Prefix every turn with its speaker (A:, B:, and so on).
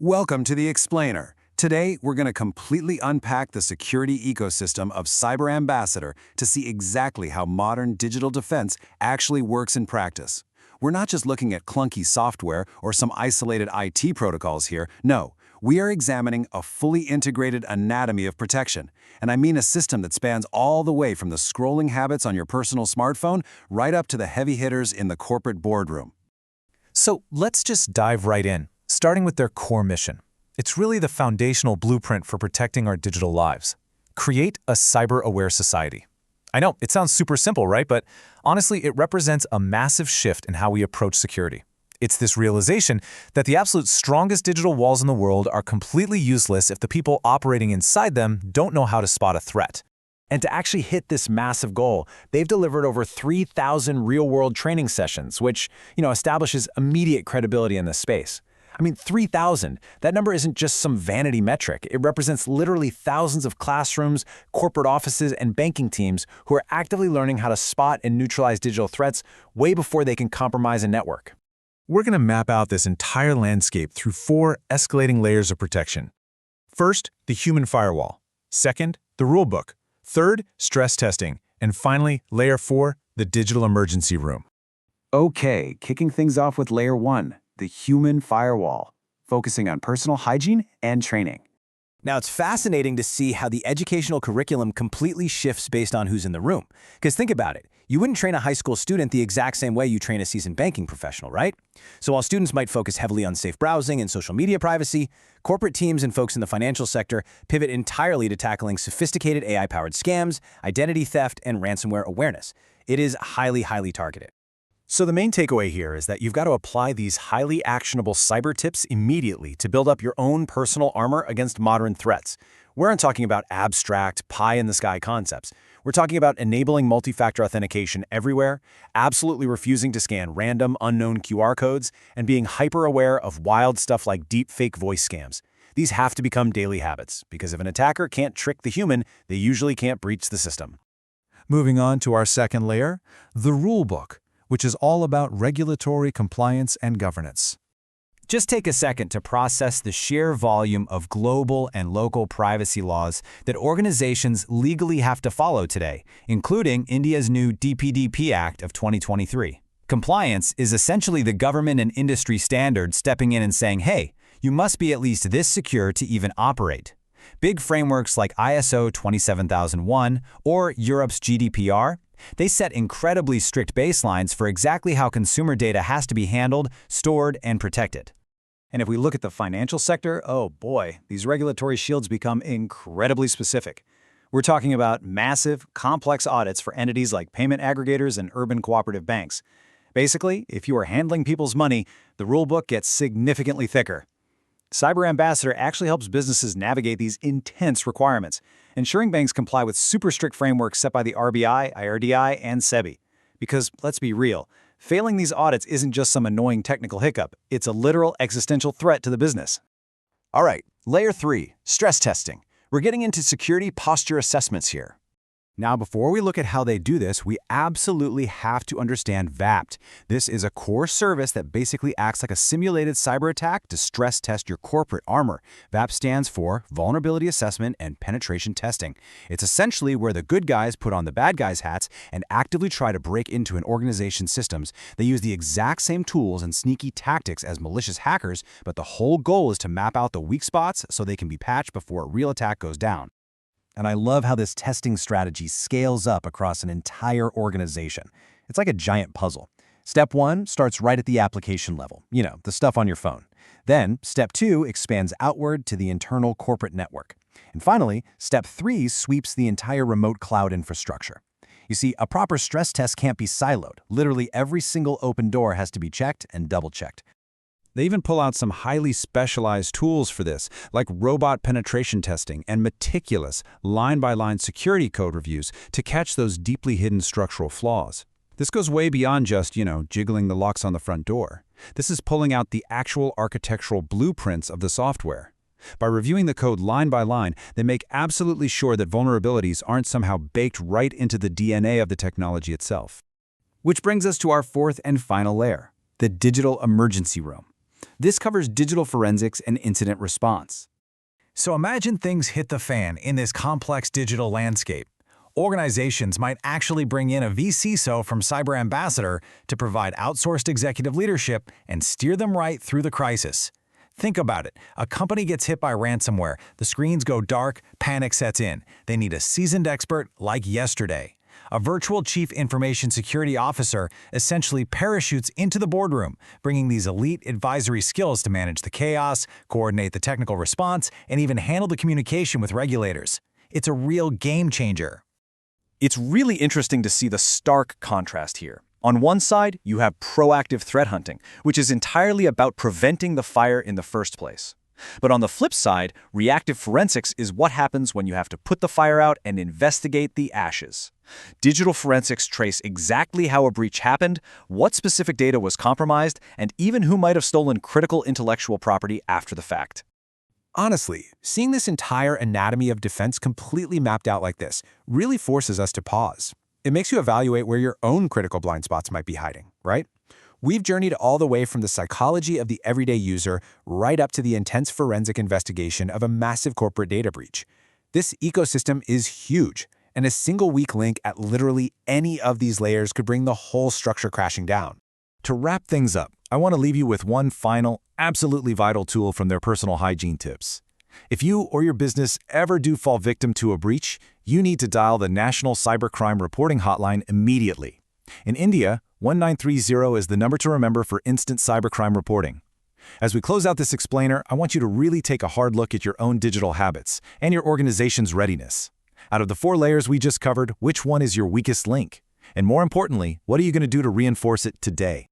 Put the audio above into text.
A: Welcome to the Explainer. Today, we're going to completely unpack the security ecosystem of Cyber Ambassador to see exactly how modern digital defense actually works in practice. We're not just looking at clunky software or some isolated IT protocols here. No, we are examining a fully integrated anatomy of protection. And I mean a system that spans all the way from the scrolling habits on your personal smartphone right up to the heavy hitters in the corporate boardroom.
B: So let's just dive right in, starting with their core mission. It's really the foundational blueprint for protecting our digital lives. Create a cyber-aware society. I know, it sounds super simple, right? But honestly, it represents a massive shift in how we approach security. It's this realization that the absolute strongest digital walls in the world are completely useless if the people operating inside them don't know how to spot a threat. And to actually hit this massive goal, they've delivered over 3,000 real-world training sessions, which, establishes immediate credibility in this space. I mean, 3,000. That number isn't just some vanity metric. It represents literally thousands of classrooms, corporate offices, and banking teams who are actively learning how to spot and neutralize digital threats way before they can compromise a network. We're going to map out this entire landscape through 4 escalating layers of protection. First, the human firewall. Second, the rulebook. Third, stress testing. And finally, layer 4, the digital emergency room.
A: Okay, kicking things off with layer 1, the human firewall, focusing on personal hygiene and training.
C: Now, it's fascinating to see how the educational curriculum completely shifts based on who's in the room. Because think about it, you wouldn't train a high school student the exact same way you train a seasoned banking professional, right? So while students might focus heavily on safe browsing and social media privacy, corporate teams and folks in the financial sector pivot entirely to tackling sophisticated AI-powered scams, identity theft, and ransomware awareness. It is highly targeted. So the main takeaway here is that you've got to apply these highly actionable cyber tips immediately to build up your own personal armor against modern threats. We aren't talking about abstract, pie-in-the-sky concepts. We're talking about enabling multi-factor authentication everywhere, absolutely refusing to scan random, unknown QR codes, and being hyper-aware of wild stuff like deepfake voice scams. These have to become daily habits, because if an attacker can't trick the human, they usually can't breach the system.
B: Moving on to our second layer, the rulebook, which is all about regulatory compliance and governance.
C: Just take a second to process the sheer volume of global and local privacy laws that organizations legally have to follow today, including India's new DPDP Act of 2023. Compliance is essentially the government and industry standard stepping in and saying, hey, you must be at least this secure to even operate. Big frameworks like ISO 27001 or Europe's GDPR, they set incredibly strict baselines for exactly how consumer data has to be handled, stored, and protected.
A: And if we look at the financial sector, oh boy, these regulatory shields become incredibly specific. We're talking about massive, complex audits for entities like payment aggregators and urban cooperative banks. Basically, if you are handling people's money, the rulebook gets significantly thicker. Cyber Ambassador actually helps businesses navigate these intense requirements, ensuring banks comply with super strict frameworks set by the RBI, IRDI, and SEBI. Because, let's be real, failing these audits isn't just some annoying technical hiccup, it's a literal existential threat to the business. All right, layer 3, stress testing. We're getting into security posture assessments here. Now, before we look at how they do this, we absolutely have to understand VAPT. This is a core service that basically acts like a simulated cyber attack to stress test your corporate armor. VAPT stands for Vulnerability Assessment and Penetration Testing. It's essentially where the good guys put on the bad guys' hats and actively try to break into an organization's systems. They use the exact same tools and sneaky tactics as malicious hackers, but the whole goal is to map out the weak spots so they can be patched before a real attack goes down. And I love how this testing strategy scales up across an entire organization. It's like a giant puzzle. Step 1 starts right at the application level, the stuff on your phone. Then, Step 2 expands outward to the internal corporate network. And finally, Step 3 sweeps the entire remote cloud infrastructure. You see, a proper stress test can't be siloed. Literally every single open door has to be checked and double-checked. They even pull out some highly specialized tools for this, like robot penetration testing and meticulous line-by-line security code reviews to catch those deeply hidden structural flaws. This goes way beyond just, jiggling the locks on the front door. This is pulling out the actual architectural blueprints of the software. By reviewing the code line by line, they make absolutely sure that vulnerabilities aren't somehow baked right into the DNA of the technology itself. Which brings us to our fourth and final layer, the digital emergency room.
D: This covers digital forensics and incident response.
B: So imagine things hit the fan in this complex digital landscape. Organizations might actually bring in a VCISO from Cyber Ambassador to provide outsourced executive leadership and steer them right through the crisis. Think about it. A company gets hit by ransomware, the screens go dark, panic sets in. They need a seasoned expert like yesterday. A virtual chief information security officer essentially parachutes into the boardroom, bringing these elite advisory skills to manage the chaos, coordinate the technical response, and even handle the communication with regulators. It's a real game changer.
A: It's really interesting to see the stark contrast here. On one side, you have proactive threat hunting, which is entirely about preventing the fire in the first place. But on the flip side, reactive forensics is what happens when you have to put the fire out and investigate the ashes. Digital forensics trace exactly how a breach happened, what specific data was compromised, and even who might have stolen critical intellectual property after the fact.
C: Honestly, seeing this entire anatomy of defense completely mapped out like this really forces us to pause. It makes you evaluate where your own critical blind spots might be hiding, right? We've journeyed all the way from the psychology of the everyday user right up to the intense forensic investigation of a massive corporate data breach. This ecosystem is huge, and a single weak link at literally any of these layers could bring the whole structure crashing down.
B: To wrap things up, I want to leave you with one final, absolutely vital tool from their personal hygiene tips. If you or your business ever do fall victim to a breach, you need to dial the National Cybercrime Reporting Hotline immediately. In India, 1930 is the number to remember for instant cybercrime reporting. As we close out this explainer, I want you to really take a hard look at your own digital habits and your organization's readiness. Out of the 4 layers we just covered, which one is your weakest link? And more importantly, what are you going to do to reinforce it today?